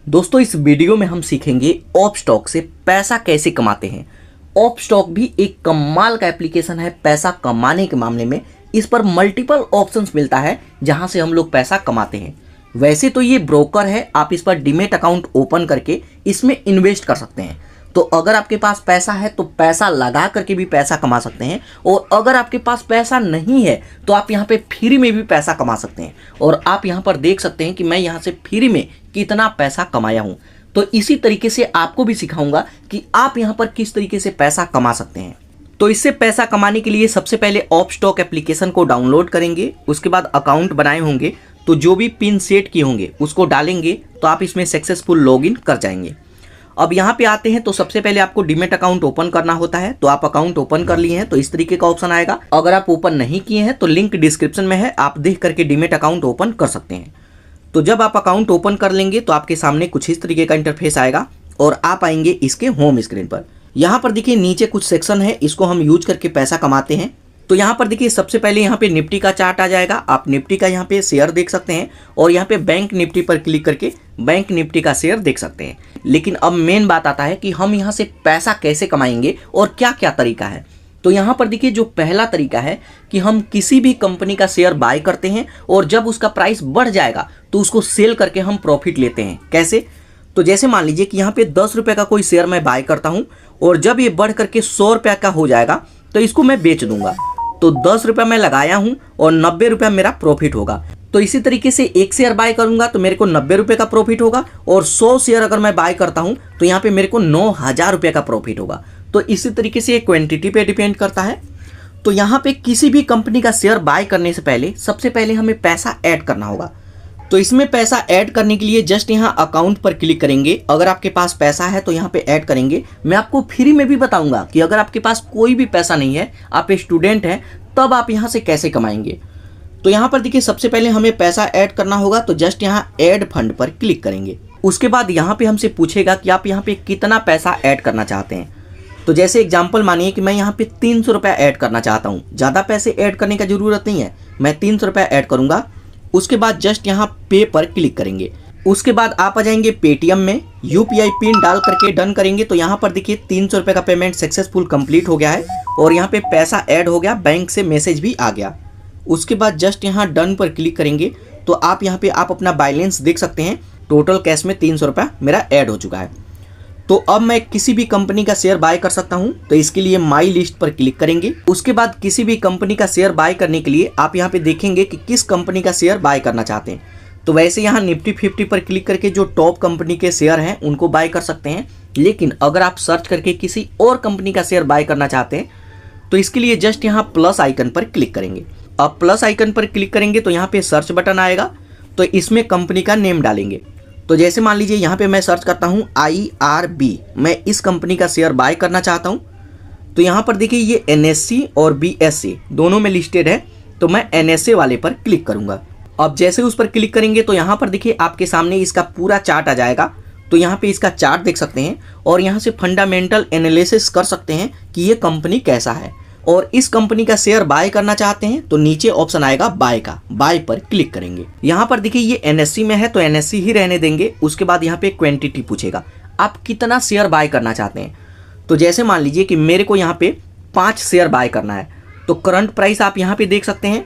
दोस्तों इस वीडियो में हम सीखेंगे ऑप स्टॉक से पैसा कैसे कमाते हैं। ऑप स्टॉक भी एक कमाल का एप्लीकेशन है पैसा कमाने के मामले में। इस पर मल्टीपल ऑप्शंस मिलता है जहां से हम लोग पैसा कमाते हैं। वैसे तो ये ब्रोकर है, आप इस पर डीमैट अकाउंट ओपन करके इसमें इन्वेस्ट कर सकते हैं। तो अगर आपके पास पैसा है तो पैसा लगा करके भी पैसा कमा सकते हैं, और अगर आपके पास पैसा नहीं है तो आप यहाँ पे फ्री में भी पैसा कमा सकते हैं। और आप यहाँ पर देख सकते हैं कि मैं यहाँ से फ्री में कितना पैसा कमाया हूँ। तो इसी तरीके से आपको भी सिखाऊंगा कि आप यहाँ पर किस तरीके से पैसा कमा सकते हैं। तो इससे पैसा कमाने के लिए सबसे पहले ऑप स्टॉक एप्लीकेशन को डाउनलोड करेंगे, उसके बाद अकाउंट बनाए होंगे तो जो भी पिन सेट किए होंगे उसको डालेंगे तो आप इसमें सक्सेसफुल लॉगिन कर जाएंगे। अब यहाँ पे आते हैं तो सबसे पहले आपको डीमैट अकाउंट ओपन करना होता है। तो आप अकाउंट ओपन कर लिए हैं तो इस तरीके का ऑप्शन आएगा। अगर आप ओपन नहीं किए हैं तो लिंक डिस्क्रिप्शन में है, आप देख करके डीमैट अकाउंट ओपन कर सकते हैं। तो जब आप अकाउंट ओपन कर लेंगे तो आपके सामने कुछ इस तरीके का इंटरफेस आएगा और आप आएंगे इसके होम स्क्रीन पर। यहाँ पर देखिए नीचे कुछ सेक्शन है, इसको हम यूज करके पैसा कमाते हैं। तो यहाँ पर देखिए सबसे पहले यहाँ पे निफ्टी का चार्ट आ जाएगा। आप निफ्टी का यहाँ पे शेयर देख सकते हैं और यहाँ पे बैंक निफ्टी पर क्लिक करके बैंक निफ्टी का शेयर देख सकते हैं। लेकिन अब मेन बात आता है कि हम यहाँ से पैसा कैसे कमाएंगे और क्या क्या तरीका है। तो यहाँ पर देखिए जो पहला तरीका है कि हम किसी भी कंपनी का शेयर बाय करते हैं और जब उसका प्राइस बढ़ जाएगा तो उसको सेल करके हम प्रॉफिट लेते हैं। कैसे? तो जैसे मान लीजिए कि यहाँ पे 10 रुपये का कोई शेयर मैं बाय करता हूँ और जब ये बढ़ करके 100 रुपये का हो जाएगा तो इसको मैं बेच दूंगा। तो 10 रुपये मैं लगाया हूँ और 90 रुपये मेरा प्रॉफिट होगा। तो इसी तरीके से एक शेयर बाय करूंगा तो मेरे को 90 रुपये का प्रॉफिट होगा, और 100 शेयर अगर मैं बाय करता हूं तो यहाँ पे मेरे को 9,000 रुपये का प्रॉफिट होगा। तो इसी तरीके से ये क्वांटिटी पे डिपेंड करता है। तो यहाँ पे किसी भी कंपनी का शेयर बाय करने से पहले सबसे पहले हमें पैसा ऐड करना होगा। तो इसमें पैसा ऐड करने के लिए जस्ट यहाँ अकाउंट पर क्लिक करेंगे। अगर आपके पास पैसा है तो यहाँ पे ऐड करेंगे। मैं आपको फ्री में भी बताऊंगा कि अगर आपके पास कोई भी पैसा नहीं है, आप स्टूडेंट हैं, तब आप यहाँ से कैसे कमाएंगे। तो यहाँ पर देखिए सबसे पहले हमें पैसा ऐड करना होगा। तो जस्ट यहाँ ऐड फंड पर क्लिक करेंगे। उसके बाद यहाँ पे हमसे पूछेगा कि आप यहाँ पे कितना पैसा ऐड करना चाहते हैं। तो जैसे एग्जांपल मानिए कि मैं यहाँ पे 300 रुपये ऐड करना चाहता हूँ। ज़्यादा पैसे ऐड करने का ज़रूरत नहीं है, मैं 300 रुपये ऐड करूँगा। उसके बाद जस्ट यहाँ पे पर क्लिक करेंगे। उसके बाद आप आ जाएंगे पेटीएम में, यूपीआई पिन डाल करके डन करेंगे। तो यहाँ पर देखिए 300 रुपये का पेमेंट सक्सेसफुल कंप्लीट हो गया है और यहाँ पे पैसा ऐड हो गया, बैंक से मैसेज भी आ गया। उसके बाद जस्ट यहाँ डन पर क्लिक करेंगे तो आप यहाँ पे आप अपना बैलेंस देख सकते हैं। टोटल कैश में 300 रुपये मेरा ऐड हो चुका है। तो अब मैं किसी भी कंपनी का शेयर बाय कर सकता हूँ। तो इसके लिए माई लिस्ट पर क्लिक करेंगे। उसके बाद किसी भी कंपनी का शेयर बाय करने के लिए आप यहाँ पे देखेंगे कि किस कंपनी का शेयर बाय करना चाहते हैं। तो वैसे यहाँ निफ्टी 50 पर क्लिक करके जो टॉप कंपनी के शेयर हैं उनको बाय कर सकते हैं। लेकिन अगर आप सर्च करके किसी और कंपनी का शेयर बाय करना चाहते हैं तो इसके लिए जस्ट यहाँ प्लस आइकन पर क्लिक करेंगे। अब प्लस आइकन पर क्लिक करेंगे तो यहाँ पे सर्च बटन आएगा। तो इसमें कंपनी का नेम डालेंगे। तो जैसे मान लीजिए यहाँ पे मैं सर्च करता हूँ IRB, मैं इस कंपनी का शेयर बाय करना चाहता हूँ। तो यहाँ पर देखिए ये NSE और BSE दोनों में लिस्टेड है, तो मैं NSE वाले पर क्लिक करूँगा। अब जैसे उस पर क्लिक करेंगे तो यहाँ पर देखिए आपके सामने इसका पूरा चार्ट आ जाएगा। तो यहाँ पे इसका चार्ट देख सकते हैं और यहाँ से फंडामेंटल एनालिसिस कर सकते हैं कि ये कंपनी कैसा है। और इस कंपनी का शेयर बाय करना चाहते हैं तो नीचे ऑप्शन आएगा बाय का, बाय पर क्लिक करेंगे। यहाँ पर देखिए ये NSE में है तो NSE ही रहने देंगे। उसके बाद यहाँ पे क्वांटिटी पूछेगा, आप कितना शेयर बाय करना चाहते हैं। तो जैसे मान लीजिए कि मेरे को यहाँ पे 5 शेयर बाय करना है। तो करंट प्राइस आप यहाँ पे देख सकते हैं।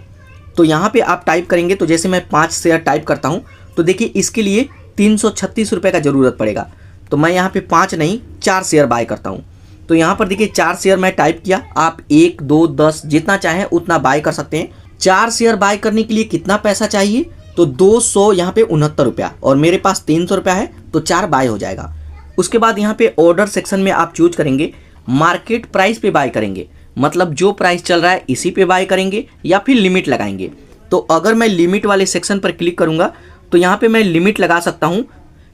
तो यहाँ पे आप टाइप करेंगे। तो जैसे मैं 5 शेयर टाइप करता हूँ तो देखिए इसके लिए 336 रुपये का ज़रूरत पड़ेगा। तो मैं यहाँ पे 5 नहीं 4 शेयर बाय करता हूँ। तो यहाँ पर देखिए 4 शेयर मैं टाइप किया। आप 1, 2, 10 जितना चाहें उतना बाय कर सकते हैं। 4 शेयर बाय करने के लिए कितना पैसा चाहिए, तो 200 यहाँ पे 69 रुपया, और मेरे पास 300 रुपया है तो 4 बाय हो जाएगा। उसके बाद यहाँ पे ऑर्डर सेक्शन में आप चूज करेंगे मार्केट प्राइस पे बाय करेंगे, मतलब जो प्राइस चल रहा है इसी पे बाय करेंगे, या फिर लिमिट लगाएंगे। तो अगर मैं लिमिट वाले सेक्शन पर क्लिक करूँगा तो यहाँ पे मैं लिमिट लगा सकता हूँ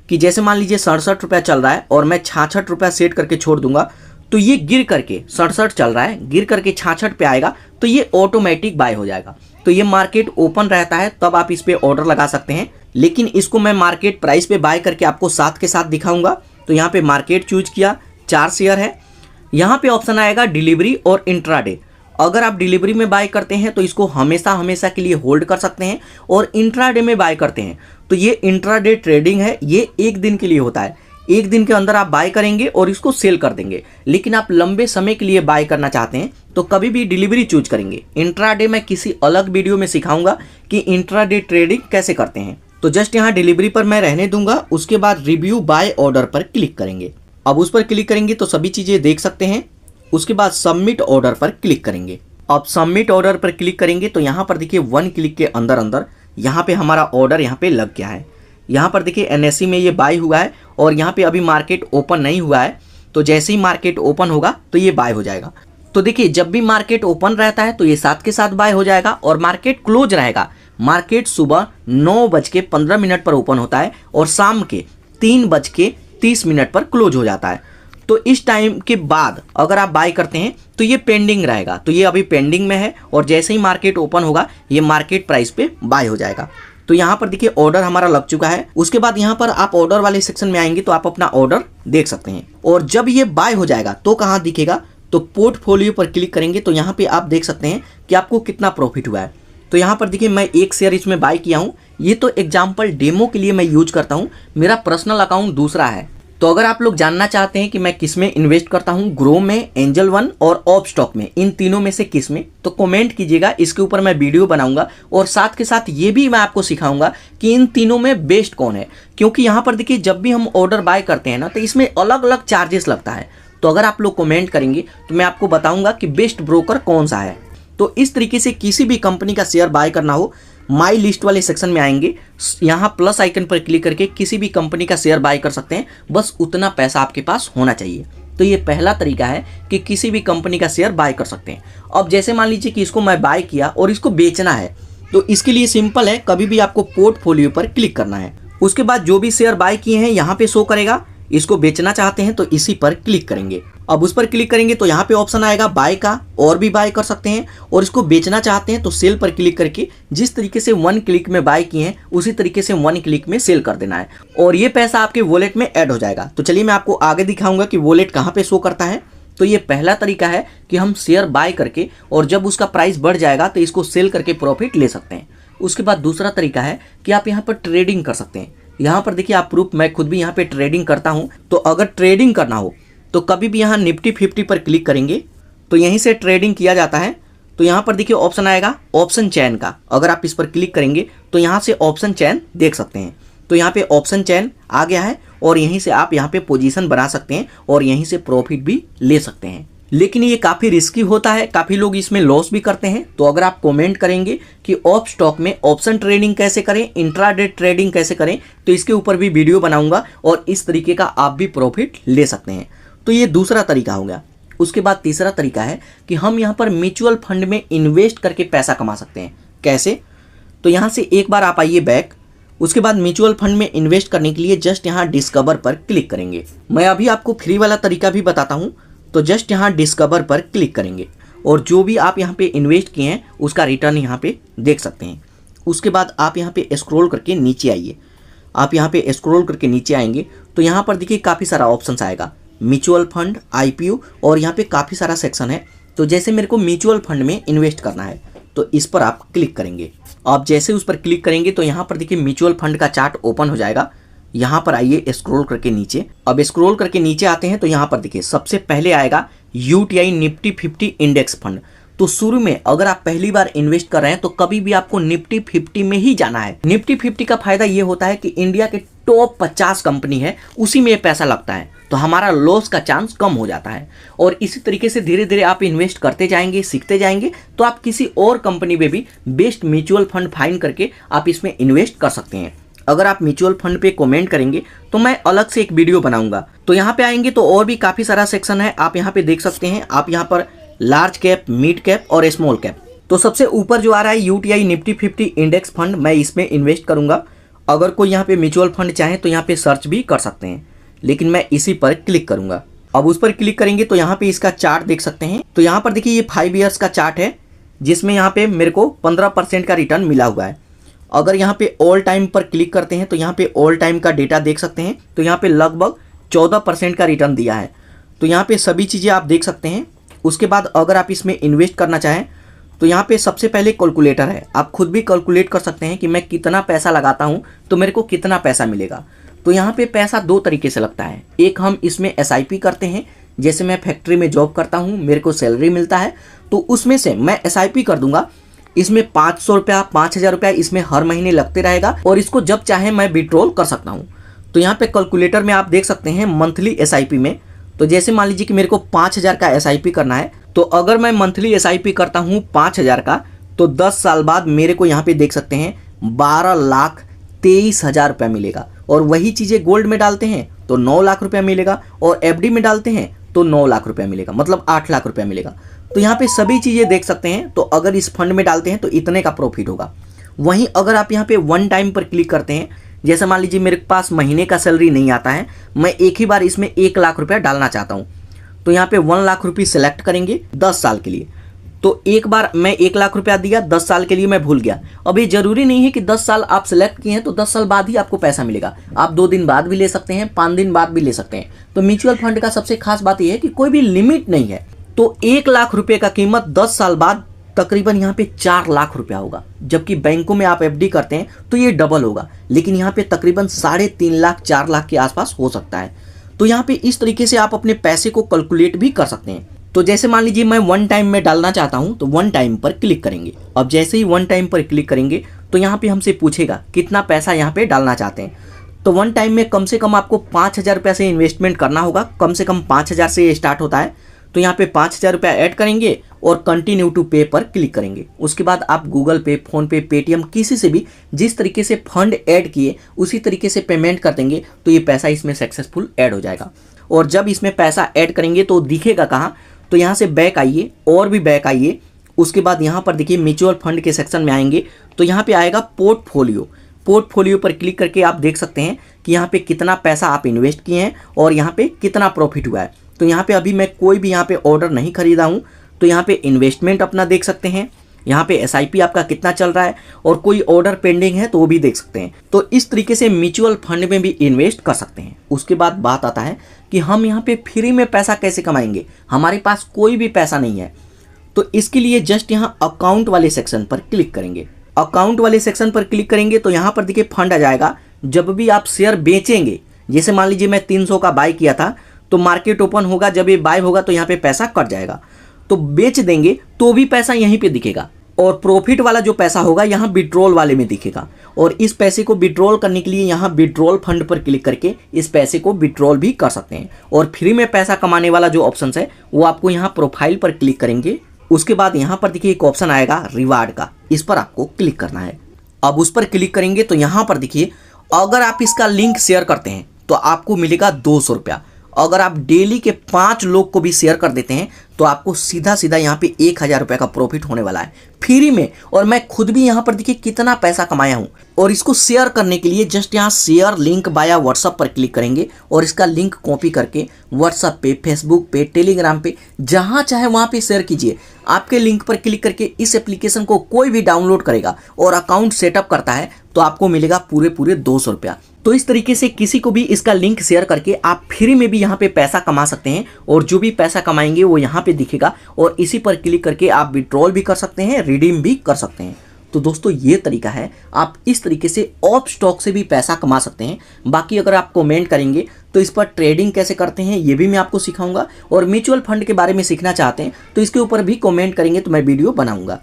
कि जैसे मान लीजिए 67 रुपया चल रहा है और मैं 66 रुपया सेट करके छोड़ दूंगा तो ये गिर करके 67 चल रहा है, गिर करके 66 पे आएगा तो ये ऑटोमेटिक बाय हो जाएगा। तो ये मार्केट ओपन रहता है तब आप इस पे ऑर्डर लगा सकते हैं, लेकिन इसको मैं मार्केट प्राइस पे बाय करके आपको साथ के साथ दिखाऊंगा। तो यहाँ पे मार्केट चूज किया, 4 शेयर है। यहाँ पे ऑप्शन आएगा डिलीवरी और इंट्राडे। अगर आप डिलीवरी में बाय करते हैं तो इसको हमेशा हमेशा के लिए होल्ड कर सकते हैं, और इंट्राडे में बाय करते हैं तो ये इंट्राडे ट्रेडिंग है, ये एक दिन के लिए होता है। एक दिन के अंदर आप बाय करेंगे और इसको सेल कर देंगे। लेकिन आप लंबे समय के लिए बाय करना चाहते हैं तो कभी भी डिलीवरी चूज करेंगे। इंट्राडे मैं किसी अलग वीडियो में सिखाऊंगा कि इंट्राडे ट्रेडिंग कैसे करते हैं। तो जस्ट यहाँ डिलीवरी पर मैं रहने दूंगा, उसके बाद रिव्यू बाय ऑर्डर पर क्लिक करेंगे। अब उस पर क्लिक करेंगे तो सभी चीजें देख सकते हैं। उसके बाद सबमिट ऑर्डर पर क्लिक करेंगे। अब सबमिट ऑर्डर पर क्लिक करेंगे तो यहाँ पर देखिए 1 क्लिक के अंदर अंदर यहाँ पे हमारा ऑर्डर यहाँ पे लग गया है। यहाँ पर देखिए NSE में ये बाय हुआ है और यहाँ पे अभी मार्केट ओपन नहीं हुआ है, तो जैसे ही मार्केट ओपन होगा तो ये बाय हो जाएगा। तो देखिए जब भी मार्केट ओपन रहता है तो ये साथ के साथ बाय हो जाएगा, और मार्केट क्लोज रहेगा। मार्केट सुबह 9:15 पर ओपन होता है और शाम के 3:30 पर क्लोज हो जाता है। तो इस टाइम के बाद अगर आप बाय करते हैं तो ये पेंडिंग रहेगा, तो ये अभी पेंडिंग में है, और जैसे ही मार्केट ओपन होगा ये मार्केट प्राइस पे बाय हो जाएगा। तो यहाँ पर देखिए ऑर्डर हमारा लग चुका है। उसके बाद यहाँ पर आप ऑर्डर वाले सेक्शन में आएंगे तो आप अपना ऑर्डर देख सकते हैं, और जब ये बाय हो जाएगा तो कहाँ दिखेगा, तो पोर्टफोलियो पर क्लिक करेंगे तो यहाँ पे आप देख सकते हैं कि आपको कितना प्रॉफिट हुआ है। तो यहाँ पर देखिए मैं 1 शेयर इसमें बाय किया हूँ। ये तो एग्जाम्पल डेमो के लिए मैं यूज करता हूँ, मेरा पर्सनल अकाउंट दूसरा है। तो अगर आप लोग जानना चाहते हैं कि मैं किस में इन्वेस्ट करता हूं, ग्रो में, एंजल वन और ऑप स्टॉक में, इन तीनों में से किस में, तो कमेंट कीजिएगा। इसके ऊपर मैं वीडियो बनाऊंगा, और साथ के साथ ये भी मैं आपको सिखाऊंगा कि इन तीनों में बेस्ट कौन है। क्योंकि यहाँ पर देखिए जब भी हम ऑर्डर बाय करते हैं ना तो इसमें अलग अलग चार्जेस लगता है। तो अगर आप लोग कमेंट करेंगे तो मैं आपको बताऊंगा कि बेस्ट ब्रोकर कौन सा है। तो इस तरीके से किसी भी कंपनी का शेयर बाय करना हो, माई लिस्ट वाले सेक्शन में आएंगे, यहाँ प्लस आइकन पर क्लिक करके किसी भी कंपनी का शेयर बाय कर सकते हैं। बस उतना पैसा आपके पास होना चाहिए। तो ये पहला तरीका है कि किसी भी कंपनी का शेयर बाय कर सकते हैं। अब जैसे मान लीजिए कि इसको मैं बाय किया और इसको बेचना है, तो इसके लिए सिंपल है, कभी भी आपको पोर्टफोलियो पर क्लिक करना है। उसके बाद जो भी शेयर बाय किए हैं यहाँ पे शो करेगा। इसको बेचना चाहते हैं तो इसी पर क्लिक करेंगे। अब उस पर क्लिक करेंगे तो यहाँ पे ऑप्शन आएगा बाय का, और भी बाय कर सकते हैं। और इसको बेचना चाहते हैं तो सेल पर क्लिक करके जिस तरीके से 1 क्लिक में बाय किए हैं उसी तरीके से 1 क्लिक में सेल कर देना है, और ये पैसा आपके वॉलेट में ऐड हो जाएगा। तो चलिए मैं आपको आगे दिखाऊंगा कि वॉलेट कहाँ पे शो करता है। तो ये पहला तरीका है कि हम शेयर बाय करके और जब उसका प्राइस बढ़ जाएगा तो इसको सेल करके प्रॉफिट ले सकते हैं। उसके बाद दूसरा तरीका है कि आप यहाँ पर ट्रेडिंग कर सकते हैं। यहाँ पर देखिए आप प्रूफ, मैं खुद भी यहाँ पे ट्रेडिंग करता हूँ। तो अगर ट्रेडिंग करना हो तो कभी भी यहाँ निफ्टी 50 पर क्लिक करेंगे तो यहीं से ट्रेडिंग किया जाता है। तो यहाँ पर देखिए ऑप्शन आएगा ऑप्शन चैन का, अगर आप इस पर क्लिक करेंगे तो यहाँ से ऑप्शन चैन देख सकते हैं। तो यहाँ पे ऑप्शन चैन आ गया है, और यहीं से आप यहाँ पे पोजीशन बना सकते हैं और यहीं से प्रॉफिट भी ले सकते हैं। लेकिन ये काफ़ी रिस्की होता है, काफ़ी लोग इसमें लॉस भी करते हैं। तो अगर आप कमेंट करेंगे कि ऑप स्टॉक में ऑप्शन ट्रेडिंग कैसे करें, इंट्राडे ट्रेडिंग कैसे करें, तो इसके ऊपर भी वीडियो बनाऊंगा, और इस तरीके का आप भी प्रॉफिट ले सकते हैं। तो ये दूसरा तरीका हो गया। उसके बाद तीसरा तरीका है कि हम यहाँ पर म्यूचुअल फंड में इन्वेस्ट करके पैसा कमा सकते हैं। कैसे? तो यहाँ से एक बार आप आइए बैक। उसके बाद म्यूचुअल फंड में इन्वेस्ट करने के लिए जस्ट यहाँ डिस्कवर पर क्लिक करेंगे। मैं अभी आपको फ्री वाला तरीका भी बताता हूँ। तो जस्ट यहाँ डिस्कवर पर क्लिक करेंगे, और जो भी आप यहाँ पे इन्वेस्ट किए हैं उसका रिटर्न यहाँ पे देख सकते हैं। उसके बाद आप यहाँ पे स्क्रॉल करके नीचे आइए। आप यहाँ पे स्क्रॉल करके नीचे आएंगे तो यहाँ पर देखिए काफ़ी सारा ऑप्शंस आएगा, म्यूचुअल फंड, IPO, और यहाँ पे काफ़ी सारा सेक्शन है। तो जैसे मेरे को म्यूचुअल फंड में इन्वेस्ट करना है तो इस पर आप क्लिक करेंगे। आप जैसे उस पर क्लिक करेंगे तो यहाँ पर देखिए म्यूचुअल फंड का चार्ट ओपन हो जाएगा। यहाँ पर आइए स्क्रॉल करके नीचे। अब स्क्रॉल करके नीचे आते हैं तो यहाँ पर देखिए सबसे पहले आएगा UTI निफ्टी 50 इंडेक्स फंड। तो शुरू में अगर आप पहली बार इन्वेस्ट कर रहे हैं तो कभी भी आपको निफ्टी 50 में ही जाना है। निफ्टी 50 का फायदा ये होता है कि इंडिया के टॉप 50 कंपनी है, उसी में पैसा लगता है, तो हमारा लॉस का चांस कम हो जाता है। और इसी तरीके से धीरे धीरे आप इन्वेस्ट करते जाएंगे, सीखते जाएंगे, तो आप किसी और कंपनी में भी बेस्ट म्यूचुअल फंड फाइंड करके आप इसमें इन्वेस्ट कर सकते हैं। अगर आप म्यूचुअल फंड पे कमेंट करेंगे तो मैं अलग से एक वीडियो बनाऊंगा। तो यहाँ पे आएंगे तो और भी काफ़ी सारा सेक्शन है, आप यहाँ पे देख सकते हैं। आप यहाँ पर लार्ज कैप, मिड कैप और स्मॉल कैप। तो सबसे ऊपर जो आ रहा है UTI निफ्टी 50 इंडेक्स फंड, मैं इसमें इन्वेस्ट करूंगा। अगर कोई यहाँ पे म्यूचुअल फंड चाहे तो यहाँ पे सर्च भी कर सकते हैं, लेकिन मैं इसी पर क्लिक करूंगा। अब उस पर क्लिक करेंगे तो यहाँ पे इसका चार्ट देख सकते हैं। तो यहाँ पर देखिए ये 5 ईयर्स का चार्ट है, जिसमें यहाँ पे मेरे को 15% का रिटर्न मिला हुआ है। अगर यहाँ पे ऑल टाइम पर क्लिक करते हैं तो यहाँ पे ऑल टाइम का डेटा देख सकते हैं। तो यहाँ पे लगभग 14% का रिटर्न दिया है। तो यहाँ पे सभी चीज़ें आप देख सकते हैं। उसके बाद अगर आप इसमें इन्वेस्ट करना चाहें तो यहाँ पे सबसे पहले कैलकुलेटर है, आप खुद भी कैलकुलेट कर सकते हैं कि मैं कितना पैसा लगाता हूँ तो मेरे को कितना पैसा मिलेगा। तो यहाँ पे पैसा दो तरीके से लगता है, एक हम इसमें SIP करते हैं, जैसे मैं फैक्ट्री में जॉब करता हूँ, मेरे को सैलरी मिलता है तो उसमें से मैं SIP कर दूंगा, इसमें 500 रुपया 5000 रुपया इसमें हर महीने लगते रहेगा और इसको जब चाहे मैं विड्रॉल कर सकता हूँ। तो यहाँ पे कैलकुलेटर में आप देख सकते हैं मंथली SIP में, तो जैसे मान लीजिए कि मेरे को 5000 का SIP करना है, तो अगर मैं मंथली SIP करता हूँ 5000 का, तो 10 साल बाद मेरे को यहाँ पे देख सकते हैं 12,23,000 रुपया मिलेगा। और वही चीज़ें गोल्ड में डालते हैं तो 9 लाख रुपया मिलेगा और FD में डालते हैं तो 9 लाख रुपया मिलेगा, मतलब 8 लाख रुपया मिलेगा। तो यहाँ पे सभी चीज़ें देख सकते हैं। तो अगर इस फंड में डालते हैं तो इतने का प्रॉफिट होगा। वहीं अगर आप यहाँ पे वन टाइम पर क्लिक करते हैं, जैसे मान लीजिए मेरे पास महीने का सैलरी नहीं आता है, मैं एक ही बार इसमें 1 लाख रुपया डालना चाहता हूँ, तो यहाँ पे 1 लाख रुपये सेलेक्ट करेंगे 10 साल के लिए। तो एक बार मैं 1 लाख रुपया दिया, 10 साल के लिए मैं भूल गया। अब ये जरूरी नहीं है कि 10 साल आप सेलेक्ट किए हैं तो 10 साल बाद ही आपको पैसा मिलेगा, आप 2 दिन बाद भी ले सकते हैं, 5 दिन बाद भी ले सकते हैं। तो म्यूचुअल फंड का सबसे खास बात यह है कि कोई भी लिमिट नहीं है। तो 1 लाख रुपये का कीमत 10 साल बाद तकरीबन यहाँ पे 4 लाख रुपया होगा, जबकि बैंकों में आप FD करते हैं तो ये डबल होगा, लेकिन यहाँ पे तकरीबन 3.5 लाख 4 लाख के आसपास हो सकता है। तो यहाँ पे इस तरीके से आप अपने पैसे को कैलकुलेट भी कर सकते हैं। तो जैसे मान लीजिए मैं वन टाइम में डालना चाहता हूँ तो वन टाइम पर क्लिक करेंगे। अब जैसे ही वन टाइम पर क्लिक करेंगे तो यहाँ पे हमसे पूछेगा कितना पैसा यहाँ पे डालना चाहते हैं। तो वन टाइम में कम से कम आपको 5,000 रुपये से इन्वेस्टमेंट करना होगा, कम से कम 5,000 से स्टार्ट होता है। तो यहाँ पे 5,000 रुपया ऐड करेंगे और कंटिन्यू टू पे पर क्लिक करेंगे। उसके बाद आप गूगल पे, फोन पे, पेटीएम किसी से भी जिस तरीके से फंड ऐड किए उसी तरीके से पेमेंट कर देंगे तो ये पैसा इसमें सक्सेसफुल ऐड हो जाएगा। और जब इसमें पैसा ऐड करेंगे तो दिखेगा कहाँ, तो यहाँ से बैक आइए और भी बैक आइए। उसके बाद यहाँ पर देखिए म्यूचुअल फंड के सेक्शन में आएंगे तो यहाँ पे आएगा पोर्टफोलियो। पोर्टफोलियो पर क्लिक करके आप देख सकते हैं कि यहाँ पे कितना पैसा आप इन्वेस्ट किए हैं और यहाँ पे कितना प्रॉफिट हुआ है। तो यहाँ पे अभी मैं कोई भी यहाँ पे ऑर्डर नहीं खरीदा हूँ, तो यहाँ पे इन्वेस्टमेंट अपना देख सकते हैं, यहाँ पे SIP आपका कितना चल रहा है और कोई ऑर्डर पेंडिंग है तो वो भी देख सकते हैं। तो इस तरीके से म्यूचुअल फंड में भी इन्वेस्ट कर सकते हैं। उसके बाद बात आता है कि हम यहाँ पे फ्री में पैसा कैसे कमाएंगे, हमारे पास कोई भी पैसा नहीं है। तो इसके लिए जस्ट यहाँ अकाउंट वाले सेक्शन पर क्लिक करेंगे। अकाउंट वाले सेक्शन पर क्लिक करेंगे तो यहाँ पर देखिए फंड आ जाएगा। जब भी आप शेयर बेचेंगे, जैसे मान लीजिए मैं 300 का बाय किया था, तो मार्केट ओपन होगा, जब ये बाय होगा तो यहाँ पे पैसा कट जाएगा। तो बेच देंगे तो भी पैसा यहीं पे दिखेगा और प्रॉफिट वाला जो पैसा होगा यहाँ विड्रॉल वाले में दिखेगा। और इस पैसे को विड्रॉल करने के लिए यहाँ विड्रॉल फंड पर क्लिक करके इस पैसे को विड्रॉल भी कर सकते हैं। और फ्री में पैसा कमाने वाला जो ऑप्शन है वो आपको यहाँ प्रोफाइल पर क्लिक करेंगे। उसके बाद यहाँ पर देखिए एक ऑप्शन आएगा रिवार्ड का, इस पर आपको क्लिक करना है। अब उस पर क्लिक करेंगे तो यहाँ पर देखिए अगर आप इसका लिंक शेयर करते हैं तो आपको मिलेगा 200 रुपया। अगर आप डेली के 5 लोग को भी शेयर कर देते हैं तो आपको सीधा सीधा यहाँ पे 1,000 रुपये का प्रॉफिट होने वाला है फ्री में। और मैं खुद भी यहाँ पर देखिए कितना पैसा कमाया हूँ। और इसको शेयर करने के लिए जस्ट यहाँ शेयर लिंक बाया व्हाट्सअप पर क्लिक करेंगे और इसका लिंक कॉपी करके व्हाट्सअप पे, फेसबुक पे, टेलीग्राम पे, जहाँ चाहे वहाँ पे शेयर कीजिए। आपके लिंक पर क्लिक करके इस एप्लीकेशन को कोई भी डाउनलोड करेगा और अकाउंट सेटअप करता है तो आपको मिलेगा पूरे 200 रुपया। तो इस तरीके से किसी को भी इसका लिंक शेयर करके आप फ्री में भी यहाँ पे पैसा कमा सकते हैं। और जो भी पैसा कमाएंगे वो यहाँ पे दिखेगा और इसी पर क्लिक करके आप विड्रॉल भी कर सकते हैं, रिडीम भी कर सकते हैं। तो दोस्तों ये तरीका है, आप इस तरीके से ऑप स्टॉक से भी पैसा कमा सकते हैं। बाकी अगर आप कमेंट करेंगे तो इस पर ट्रेडिंग कैसे करते हैं ये भी मैं आपको सिखाऊंगा। और म्यूचुअल फंड के बारे में सीखना चाहते हैं तो इसके ऊपर भी कमेंट करेंगे तो मैं वीडियो बनाऊंगा।